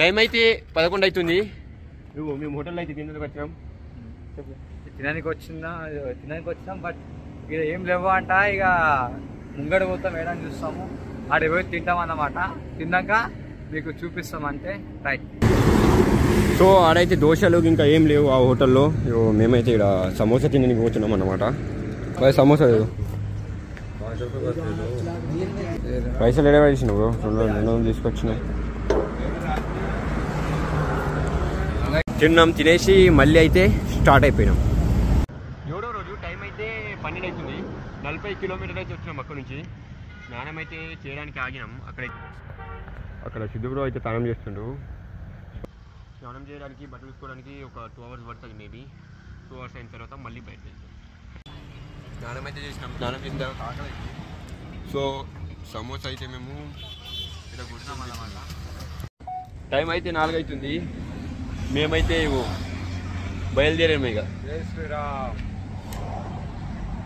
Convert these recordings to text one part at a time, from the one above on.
Time అయితే 11 అవుతుంది. మేము హోటల్లో అయితే తినడానికి వచ్చినాం. తినడానికి వచ్చినాం బట్ ఇక ఏం లేవు అంట. ఇక ముంగడ పోతాం వేయడానికి చూస్తాము, ఆడ పోయి తింటాం అన్నమాట. తిన్నాక మీకు చూపిస్తాం అంటే రైట్. సో ఆడైతే దోశలు ఇంకా ఏం లేవు ఆ హోటల్లో. మేమైతే ఇక్కడ సమోసా తినడానికి పోతున్నాం అన్నమాట. సమోసా లేదు, పైసలు ఎడ పడేసినావు? 200 తీసుకొచ్చినావు. తిన్నాం, తినేసి మళ్ళీ అయితే స్టార్ట్ అయిపోయినాం. 7వ రోజు. టైం అయితే 12 అవుతుంది. 40 కిలోమీటర్లు అయితే వచ్చినాం అక్కడ నుంచి. స్నానం అయితే చేయడానికి ఆగినాం. అక్కడ సిద్ధుబ్రో అయితే స్నానం చేస్తుండు. స్నానం చేయడానికి బట్టలు తీసుకోవడానికి ఒక 2 hours పడుతుంది. మేబీ 2 hours అయిన తర్వాత మళ్ళీ బయట వెళ్తాం. స్నానం అయితే చేసినాం. స్నానం చేసిన తర్వాత ఆకలి. సో సమోసా అయితే మేము ఇక్కడ కూర్చున్నాం అన్నమాట. టైం అయితే 4 అవుతుంది. మేమైతే బయలుదేరాము. ఇక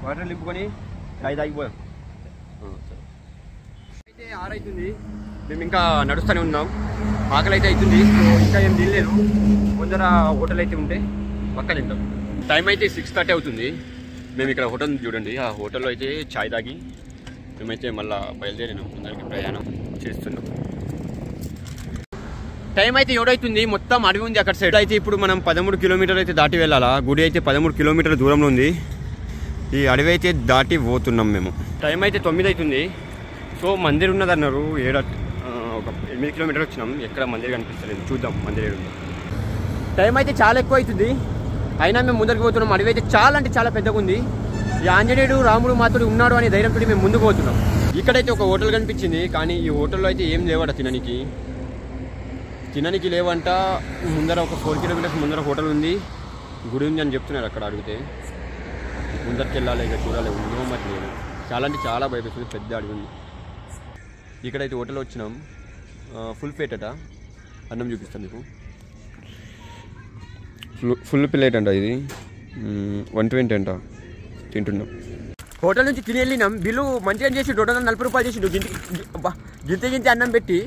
వాటర్ నింపుకొని చాయ్ తాగిపోయాం. అయితే 6 అవుతుంది. మేము ఇంకా నడుస్తూనే ఉన్నాం. ఆకలి అయితే అవుతుంది. ఇంకా ఏం తినలేదు. ముందర హోటల్ అయితే ఉంటే పక్కన తింటాం. టైం అయితే 6:30 అవుతుంది. మేము ఇక్కడ హోటల్ చూడండి. ఆ హోటల్లో అయితే చాయ్ తాగి మేమైతే మళ్ళీ బయలుదేరినాం. ముందరికి ప్రయాణం చేస్తున్నాం. టైం అయితే 7 అవుతుంది. మొత్తం అడవి ఉంది అక్కడ సైడ్. అయితే ఇప్పుడు మనం 13 కిలోమీటర్లు అయితే దాటి వెళ్ళాలా. గుడి అయితే 13 కిలోమీటర్ల దూరంలో ఉంది. ఈ అడవి అయితే దాటి పోతున్నాం మేము. టైం అయితే 9 అవుతుంది. సో మందిర్ ఉన్నది అన్నారు. ఒక 8 కిలోమీటర్లు వచ్చినాం. ఎక్కడ మందిర్ కనిపిస్తలేదు. చూద్దాం మందిర్ ఏడు. టైం అయితే చాలా ఎక్కువ అవుతుంది. అయినా మేము ముందరికి పోతున్నాం. అడవి అయితే చాలా అంటే చాలా పెద్దగా ఉంది. ఈ ఆంజనేయుడు రాముడు మాతోడు ఉన్నాడు అనే ధైర్యంతో మేము ముందుకు పోతున్నాం. ఇక్కడైతే ఒక హోటల్ కనిపించింది. కానీ ఈ హోటల్లో అయితే ఏం లేవట తినడానికి లేవంట. ముందర ఒక 4 కిలోమీటర్స్ ముందర హోటల్ ఉంది, గుడి ఉంది అని చెప్తున్నారు. అక్కడ అడిగితే ముందరికి వెళ్ళాలి, ఇక చూడాలి. ఉన్నో మరి లేదు. చాలా అంటే చాలా భయపడుతుంది. పెద్ద అడవి ఉంది. ఇక్కడైతే హోటల్ వచ్చినాం. ఫుల్ ప్లేట్ అట. అన్నం చూపిస్తాను మీకు. ఫుల్ ప్లేట్ అంట. ఇది 120 అంట. తింటున్నాం. హోటల్ నుంచి తిని వెళ్ళినాం. బిల్లు మంచిగా చేసి 240 రూపాయలు చేసి గింత అన్నం పెట్టి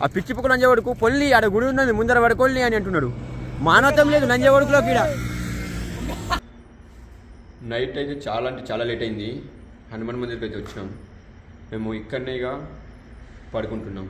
ఆ పిచ్చి పుక్క నంజవడుకు పొల్లి ఆడ గుడి ఉన్నది ముందర పడుకోల్ని అని అంటున్నాడు. మానవతం లేదు నంజవడుకులోకి. ఈడ నైట్ అయితే చాలా అంటే చాలా లేట్ అయింది. హనుమాన్ మందిర్కి అయితే వచ్చినాం. మేము ఇక్కడనే ఇక పడుకుంటున్నాం.